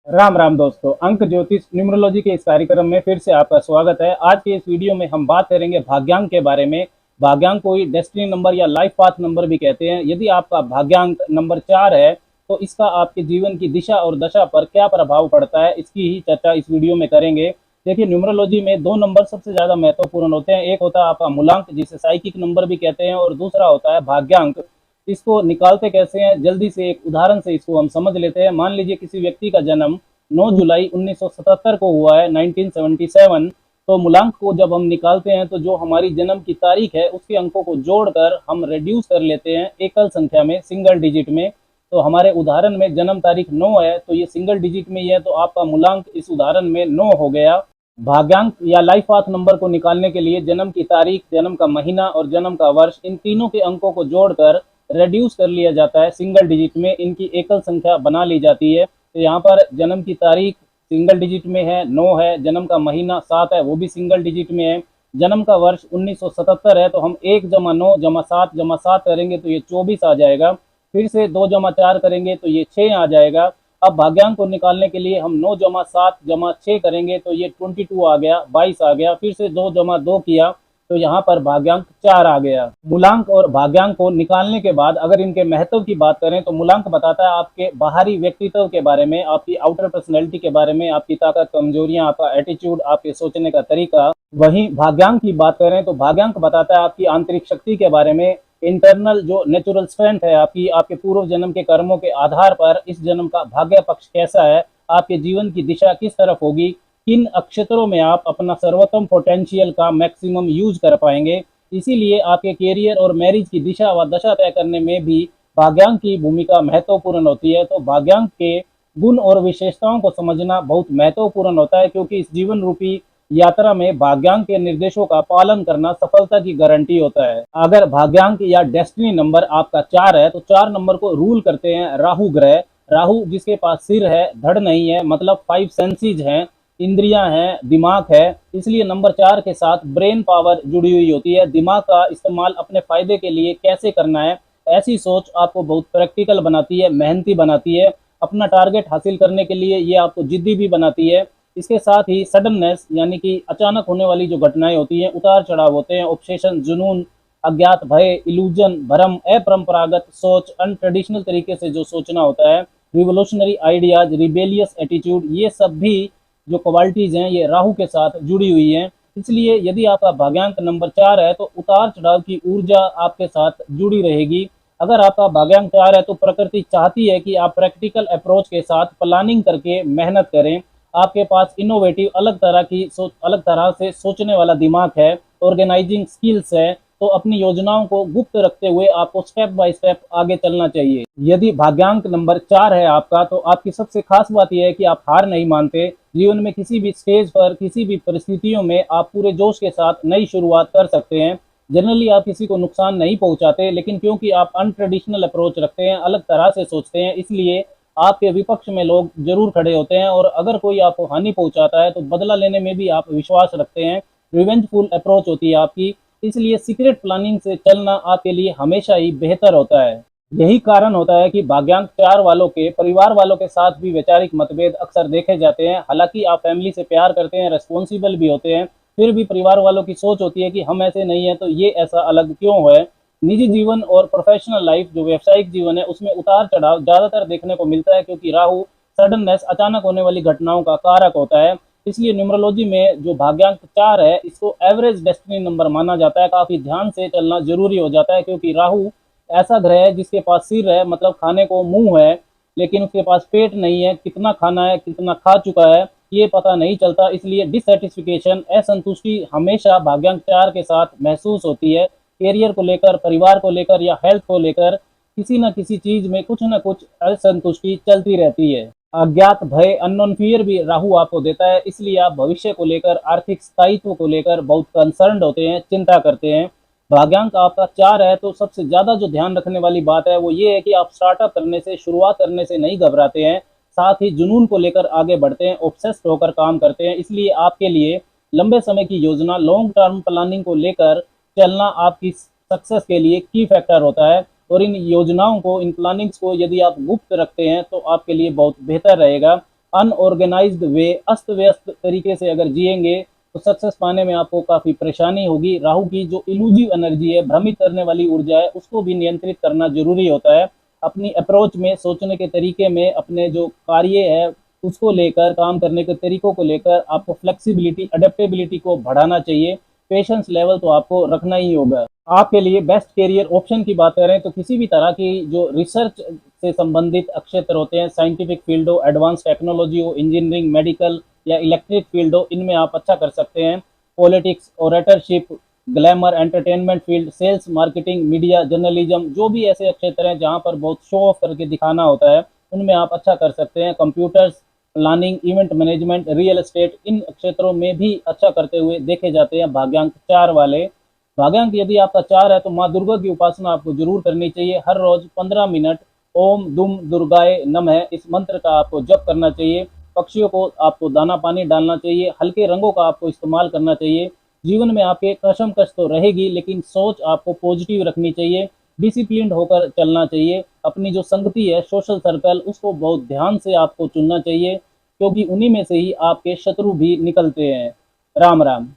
राम राम दोस्तों, अंक ज्योतिष न्यूमरोलॉजी के इस कार्यक्रम में फिर से आपका स्वागत है। आज के इस वीडियो में हम बात करेंगे भाग्यांक के बारे में। भाग्यांक को ही डेस्टिनी नंबर या लाइफ पाथ नंबर भी कहते हैं। यदि आपका भाग्यांक नंबर 4 है तो इसका आपके जीवन की दिशा और दशा पर क्या प्रभाव पड़ता है, इसकी ही चर्चा इस वीडियो में करेंगे। देखिए, न्यूमरोलॉजी में दो नंबर सबसे ज्यादा महत्वपूर्ण होते हैं। एक होता है आपका मूलांक, जिसे साइकिक नंबर भी कहते हैं, और दूसरा होता है भाग्यांक। इसको निकालते कैसे हैं, जल्दी से एक उदाहरण से इसको हम समझ लेते हैं। मान लीजिए किसी व्यक्ति का जन्म 9 जुलाई 1977 को हुआ है, 1977। तो मूलांक को जब हम निकालते हैं तो जो हमारी जन्म की तारीख है उसके अंकों को जोड़कर हम रिड्यूस कर लेते हैं एकल संख्या में, सिंगल डिजिट में। तो हमारे उदाहरण में जन्म तारीख 9 है तो ये सिंगल डिजिट में ही है, तो आपका मूलांक इस उदाहरण में 9 हो गया। भाग्यांक या लाइफ पाथ नंबर को निकालने के लिए जन्म की तारीख, जन्म का महीना और जन्म का वर्ष, इन तीनों के अंकों को जोड़कर रेड्यूस कर लिया जाता है सिंगल डिजिट में। इनकी एकल संख्या बना ली जाती है। तो यहाँ पर जन्म की तारीख सिंगल डिजिट में है, 9 है। जन्म का महीना 7 है, वो भी सिंगल डिजिट में है। जन्म का वर्ष 1977 है, तो हम 1 जमा 9 जमा 7 जमा 7 करेंगे तो ये 24 आ जाएगा। फिर से 2 जमा 4 करेंगे तो ये 6 आ जाएगा। अब भाग्यांक को निकालने के लिए हम 9 जमा 7 जमा 6 करेंगे तो ये 22 आ गया, 22 आ गया। फिर से 2 जमा 2 किया तो यहाँ पर भाग्यांक 4 आ गया। मूलांक और भाग्यांक को निकालने के बाद अगर इनके महत्व की बात करें तो मूलांक बताता है आपके बाहरी व्यक्तित्व के बारे में, आपकी आउटर पर्सनैलिटी के बारे में, आपकी ताकत कमजोरियां, आपका एटीट्यूड, आपके सोचने का तरीका। वहीं भाग्यांक की बात करें तो भाग्यांक बताता है आपकी आंतरिक शक्ति के बारे में, इंटरनल जो नेचुरल स्ट्रेंथ है आपकी, आपके पूर्व जन्म के कर्मों के आधार पर इस जन्म का भाग्य पक्ष कैसा है, आपके जीवन की दिशा किस तरफ होगी, किन अक्षत्रों में आप अपना सर्वोत्तम पोटेंशियल का मैक्सिमम यूज कर पाएंगे। इसीलिए आपके कैरियर और मैरिज की दिशा व दशा तय करने में भी भाग्यांक की भूमिका महत्वपूर्ण होती है। तो भाग्यांक के गुण और विशेषताओं को समझना बहुत महत्वपूर्ण होता है, क्योंकि इस जीवन रूपी यात्रा में भाग्यांक के निर्देशों का पालन करना सफलता की गारंटी होता है। अगर भाग्यांक या डेस्टिनी नंबर आपका 4 है तो 4 नंबर को रूल करते हैं राहु ग्रह। राहु जिसके पास सिर है, धड़ नहीं है, मतलब 5 सेंसेस हैं, इंद्रियां हैं, दिमाग है। इसलिए नंबर 4 के साथ ब्रेन पावर जुड़ी हुई होती है। दिमाग का इस्तेमाल अपने फायदे के लिए कैसे करना है, ऐसी सोच आपको बहुत प्रैक्टिकल बनाती है, मेहनती बनाती है। अपना टारगेट हासिल करने के लिए ये आपको जिद्दी भी बनाती है। इसके साथ ही सडननेस, यानी कि अचानक होने वाली जो घटनाएं होती हैं, उतार चढ़ाव होते हैं, ऑब्सेशन, जुनून, अज्ञात भय, इल्यूजन, भ्रम, अपरंपरागत सोच, अनट्रेडिशनल तरीके से जो सोचना होता है, रिवोल्यूशनरी आइडियाज, रिबेलियस एटीट्यूड, ये सब भी जो क्वालिटीज हैं ये राहु के साथ जुड़ी हुई हैं। इसलिए यदि आपका भाग्यांक नंबर 4 है तो उतार चढ़ाव की ऊर्जा आपके साथ जुड़ी रहेगी। अगर आपका भाग्यांक 4 है तो प्रकृति चाहती है कि आप प्रैक्टिकल अप्रोच के साथ प्लानिंग करके मेहनत करें। आपके पास इनोवेटिव, अलग तरह से सोचने वाला दिमाग है, ऑर्गेनाइजिंग स्किल्स है। तो अपनी योजनाओं को गुप्त रखते हुए आपको स्टेप बाय स्टेप आगे चलना चाहिए। यदि भाग्यांक नंबर 4 है आपका तो आपकी सबसे खास बात यह है कि आप हार नहीं मानते। जीवन में किसी भी स्टेज पर, किसी भी परिस्थितियों में आप पूरे जोश के साथ नई शुरुआत कर सकते हैं। जनरली आप किसी को नुकसान नहीं पहुंचाते, लेकिन क्योंकि आप अनट्रेडिशनल अप्रोच रखते हैं, अलग तरह से सोचते हैं, इसलिए आपके विपक्ष में लोग जरूर खड़े होते हैं। और अगर कोई आपको हानि पहुंचाता है तो बदला लेने में भी आप विश्वास रखते हैं। रिवेंजफुल अप्रोच होती है आपकी, इसलिए सीक्रेट प्लानिंग से चलना आपके लिए हमेशा ही बेहतर होता है। यही कारण होता है कि भाग्यांक 4 वालों के परिवार वालों के साथ भी वैचारिक मतभेद अक्सर देखे जाते हैं। हालांकि आप फैमिली से प्यार करते हैं, रेस्पॉन्सिबल भी होते हैं, फिर भी परिवार वालों की सोच होती है कि हम ऐसे नहीं है तो ये ऐसा अलग क्यों है। निजी जीवन और प्रोफेशनल लाइफ, जो व्यावसायिक जीवन है, उसमें उतार चढ़ाव ज्यादातर देखने को मिलता है, क्योंकि राहु सडननेस, अचानक होने वाली घटनाओं का कारक होता है। इसलिए न्यूमरोलॉजी में जो भाग्यांक 4 है इसको एवरेज डेस्टिनी नंबर माना जाता है। काफी ध्यान से चलना जरूरी हो जाता है, क्योंकि राहु ऐसा ग्रह है जिसके पास सिर है, मतलब खाने को मुंह है, लेकिन उसके पास पेट नहीं है। कितना खाना है, कितना खा चुका है, ये पता नहीं चलता। इसलिए डिससेटिस्फिकेशन, असंतुष्टि हमेशा भाग्यांक 4 के साथ महसूस होती है। कैरियर को लेकर, परिवार को लेकर या हेल्थ को लेकर किसी न किसी चीज में कुछ न कुछ असंतुष्टि चलती रहती है। अज्ञात भय, अननोन फियर भी राहु आपको देता है। इसलिए आप भविष्य को लेकर, आर्थिक स्थायित्व को लेकर बहुत कंसर्न होते हैं, चिंता करते हैं। भाग्यांक आपका 4 है तो सबसे ज्यादा जो ध्यान रखने वाली बात है वो ये है कि आप स्टार्टअप करने से, शुरुआत करने से नहीं घबराते हैं। साथ ही जुनून को लेकर आगे बढ़ते हैं, ऑब्सेस्ड होकर काम करते हैं। इसलिए आपके लिए लंबे समय की योजना, लॉन्ग टर्म प्लानिंग को लेकर चलना आपकी सक्सेस के लिए की फैक्टर होता है। और इन योजनाओं को, इन प्लानिंग्स को यदि आप गुप्त रखते हैं तो आपके लिए बहुत बेहतर रहेगा। अनऑर्गेनाइज्ड वे, अस्त व्यस्त तरीके से अगर जिएंगे तो सक्सेस पाने में आपको काफ़ी परेशानी होगी। राहु की जो इल्यूजिव एनर्जी है, भ्रमित करने वाली ऊर्जा है, उसको भी नियंत्रित करना जरूरी होता है। अपनी अप्रोच में, सोचने के तरीके में, अपने जो कार्य है उसको लेकर, काम करने के तरीकों को लेकर आपको फ्लेक्सिबिलिटी, अडेप्टेबिलिटी को बढ़ाना चाहिए। पेशेंस लेवल तो आपको रखना ही होगा। आपके लिए बेस्ट करियर ऑप्शन की बात करें तो किसी भी तरह की जो रिसर्च से संबंधित क्षेत्र होते हैं, साइंटिफिक फील्ड हो, एडवांस टेक्नोलॉजी हो, इंजीनियरिंग, मेडिकल या इलेक्ट्रिक फील्ड हो, इनमें आप अच्छा कर सकते हैं। Politics, oratorship, glamour, entertainment field, sales, marketing, media, journalism, जो भी ऐसे क्षेत्र हैं जहां पर बहुत शो ऑफ करके दिखाना होता है, उनमें आप अच्छा कर सकते हैं। Computers, planning, event management, real estate, इन क्षेत्रों में भी अच्छा करते हुए देखे जाते हैं भाग्यांक 4 वाले। भाग्यांक यदि आपका 4 है तो माँ दुर्गा की उपासना आपको जरूर करनी चाहिए। हर रोज 15 मिनट ओम दुम दुर्गाए नमः इस मंत्र का आपको जप करना चाहिए। पक्षियों को आपको दाना पानी डालना चाहिए। हल्के रंगों का आपको इस्तेमाल करना चाहिए। जीवन में आपके कशमकश तो रहेगी, लेकिन सोच आपको पॉजिटिव रखनी चाहिए। डिसिप्लिन्ड होकर चलना चाहिए। अपनी जो संगति है, सोशल सर्कल, उसको बहुत ध्यान से आपको चुनना चाहिए, क्योंकि उन्हीं में से ही आपके शत्रु भी निकलते हैं। राम राम।